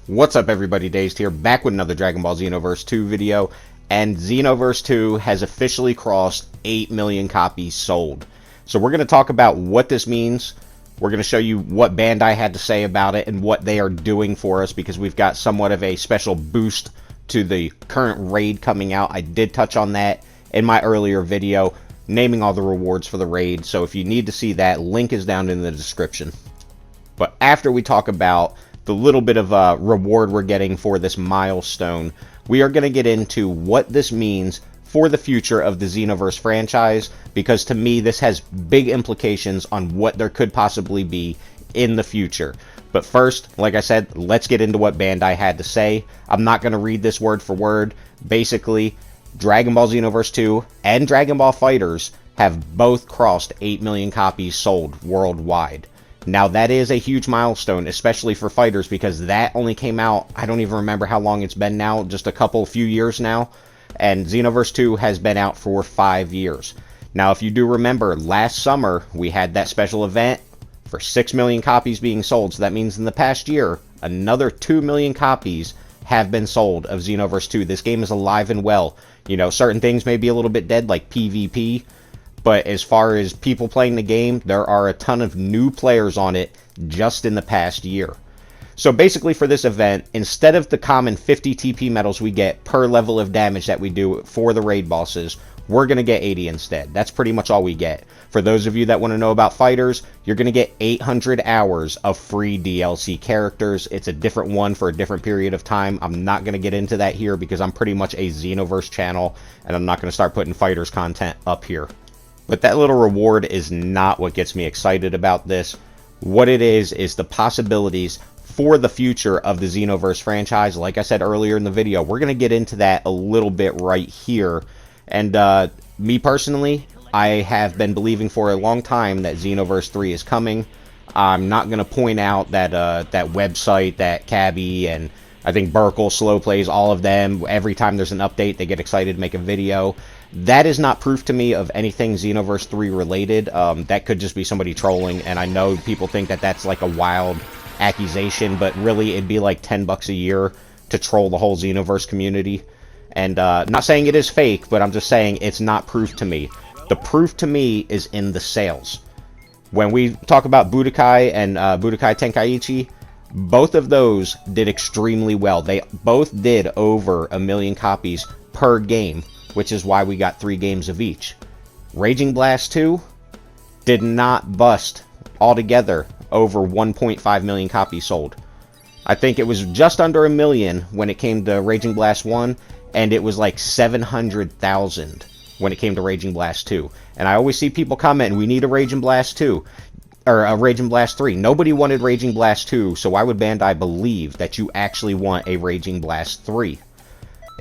What's up everybody, Dazed here, back with another Dragon Ball Xenoverse 2 video, and Xenoverse 2 has officially crossed 8 million copies sold. So we're going to talk about what this means. We're going to show you what Bandai had to say about it and what they are doing for us, because we've got somewhat of a special boost to the current raid coming out. I did touch on that in my earlier video, naming all the rewards for the raid, so if you need to see that, link is down in the description. But after we talk about the little bit of a reward we're getting for this milestone, we are going to get into what this means for the future of the Xenoverse franchise, because to me this has big implications on what there could possibly be in the future. But first, like I said, let's get into what Bandai had to say. I'm not going to read this word for word. Basically, Dragon Ball Xenoverse 2 and Dragon Ball FighterZ have both crossed 8 million copies sold worldwide. Now that is a huge milestone, especially for FighterZ, because that only came out, I don't even remember how long it's been now, just a few years now, and Xenoverse 2 has been out for 5 years. Now if you do remember, last summer we had that special event for 6 million copies being sold, so that means in the past year, another 2 million copies have been sold of Xenoverse 2. This game is alive and well. You know, certain things may be a little bit dead, like PvP, but as far as people playing the game, there are a ton of new players on it just in the past year. So basically for this event, instead of the common 50 TP medals we get per level of damage that we do for the raid bosses, we're going to get 80 instead. That's pretty much all we get. For those of you that want to know about FighterZ, you're going to get 800 hours of free DLC characters. It's a different one for a different period of time. I'm not going to get into that here because I'm pretty much a Xenoverse channel, and I'm not going to start putting FighterZ content up here. But that little reward is not what gets me excited about this. What it is the possibilities for the future of the Xenoverse franchise. Like I said earlier in the video, we're going to get into that a little bit right here. And me personally, I have been believing for a long time that Xenoverse 3 is coming. I'm not going to point out that that website, that Cabby, and I think Burkle, Slow Plays, all of them, every time there's an update, they get excited to make a video. That is not proof to me of anything Xenoverse 3 related. That could just be somebody trolling, and I know people think that that's like a wild accusation, but really it'd be like $10 a year to troll the whole Xenoverse community. And not saying it is fake, but I'm just saying it's not proof to me. The proof to me is in the sales. When we talk about Budokai and Budokai Tenkaichi, both of those did extremely well. They both did over 1 million copies per game, which is why we got 3 games of each. Raging Blast 2 did not bust altogether over 1.5 million copies sold. I think it was just under 1 million when it came to Raging Blast 1, and it was like 700,000 when it came to Raging Blast 2. And I always see people commenting, we need a Raging Blast 2, or a Raging Blast 3. Nobody wanted Raging Blast 2, so why would Bandai believe that you actually want a Raging Blast 3?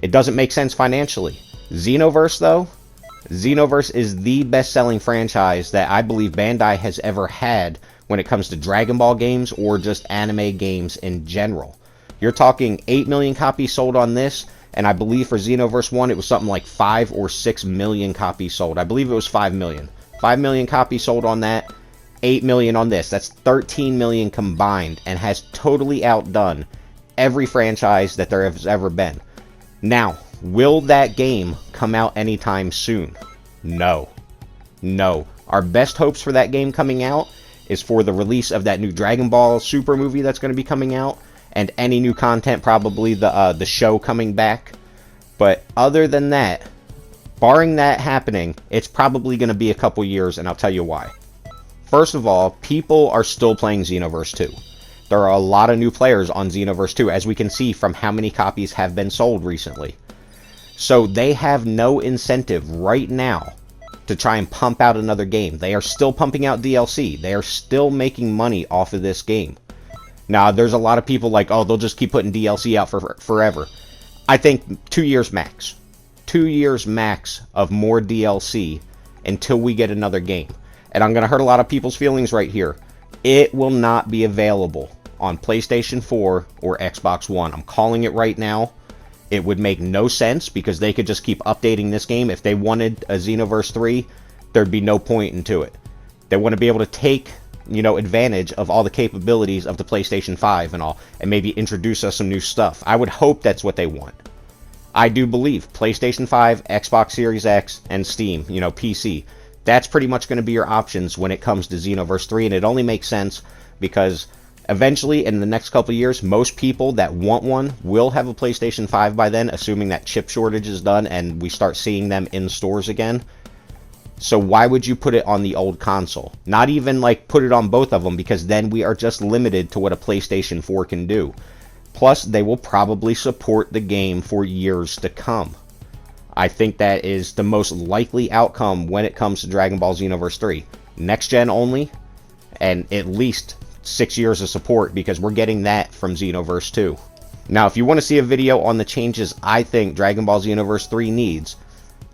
It doesn't make sense financially. Xenoverse, though, Xenoverse is the best-selling franchise that I believe Bandai has ever had when it comes to Dragon Ball games or just anime games in general. You're talking 8 million copies sold on this, and I believe for Xenoverse 1 it was something like 5 or 6 million copies sold. I believe it was 5 million. 5 million copies sold on that, 8 million on this. That's 13 million combined, and has totally outdone every franchise that there has ever been. Now, will that game come out anytime soon? No. No. Our best hopes for that game coming out is for the release of that new Dragon Ball Super movie that's going to be coming out, and any new content, probably the show coming back. But other than that, barring that happening, it's probably going to be a couple years, and I'll tell you why. First of all, people are still playing Xenoverse 2. There are a lot of new players on Xenoverse 2, as we can see from how many copies have been sold recently. So they have no incentive right now to try and pump out another game. They are still pumping out DLC. They are still making money off of this game. Now, there's a lot of people like, oh, they'll just keep putting DLC out for forever. I think 2 years max. 2 years max of more DLC until we get another game. And I'm going to hurt a lot of people's feelings right here. It will not be available on PlayStation 4 or Xbox One. I'm calling it right now. It would make no sense because they could just keep updating this game. If they wanted a Xenoverse 3, there'd be no point into it. They want to be able to take advantage of all the capabilities of the PlayStation 5 and all, and maybe introduce us some new stuff. I would hope that's what they want. I do believe PlayStation 5, Xbox Series X, and Steam, PC. That's pretty much going to be your options when it comes to Xenoverse 3, and it only makes sense because eventually, in the next couple of years, most people that want one will have a PlayStation 5 by then, assuming that chip shortage is done and we start seeing them in stores again. So why would you put it on the old console? Not even like put it on both of them, because then we are just limited to what a PlayStation 4 can do. Plus, they will probably support the game for years to come. I think that is the most likely outcome when it comes to Dragon Ball Xenoverse 3. Next gen only, and at least 6 years of support, because we're getting that from Xenoverse 2. Now, if you want to see a video on the changes I think Dragon Ball Xenoverse 3 needs,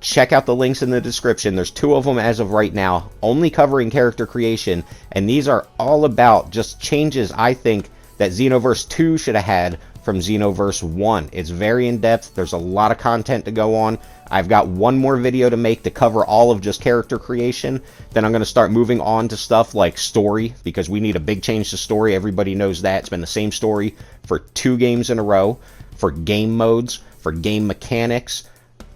check out the links in the description. There's 2 of them as of right now, only covering character creation, and these are all about just changes I think that Xenoverse 2 should have had from Xenoverse 1. It's very in-depth. There's a lot of content to go on. I've got one more video to make to cover all of just character creation. Then I'm going to start moving on to stuff like story, because we need a big change to story. Everybody knows that. It's been the same story for 2 games in a row, for game modes, for game mechanics,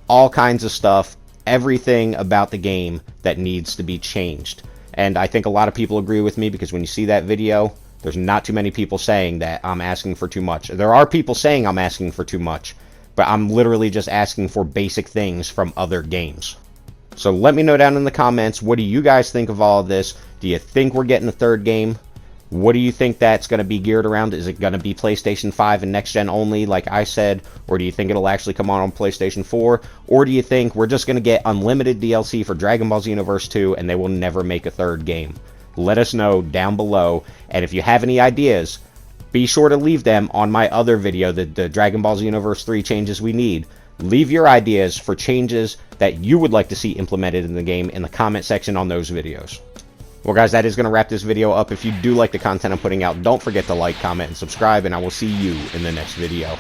all kinds of stuff, everything about the game that needs to be changed. And I think a lot of people agree with me, because when you see that video, there's not too many people saying that I'm asking for too much. There are people saying I'm asking for too much, but I'm literally just asking for basic things from other games. So let me know down in the comments, what do you guys think of all of this? Do you think we're getting a 3rd game? What do you think that's going to be geared around? Is it going to be PlayStation 5 and next gen only, like I said? Or do you think it'll actually come on PlayStation 4? Or do you think we're just going to get unlimited DLC for Dragon Ball Xenoverse 2 and they will never make a 3rd game? Let us know down below, and if you have any ideas, be sure to leave them on my other video, the Dragon Ball Xenoverse 3 changes we need. Leave your ideas for changes that you would like to see implemented in the game in the comment section on those videos. Well guys, that is going to wrap this video up. If you do like the content I'm putting out, don't forget to like, comment, and subscribe, and I will see you in the next video.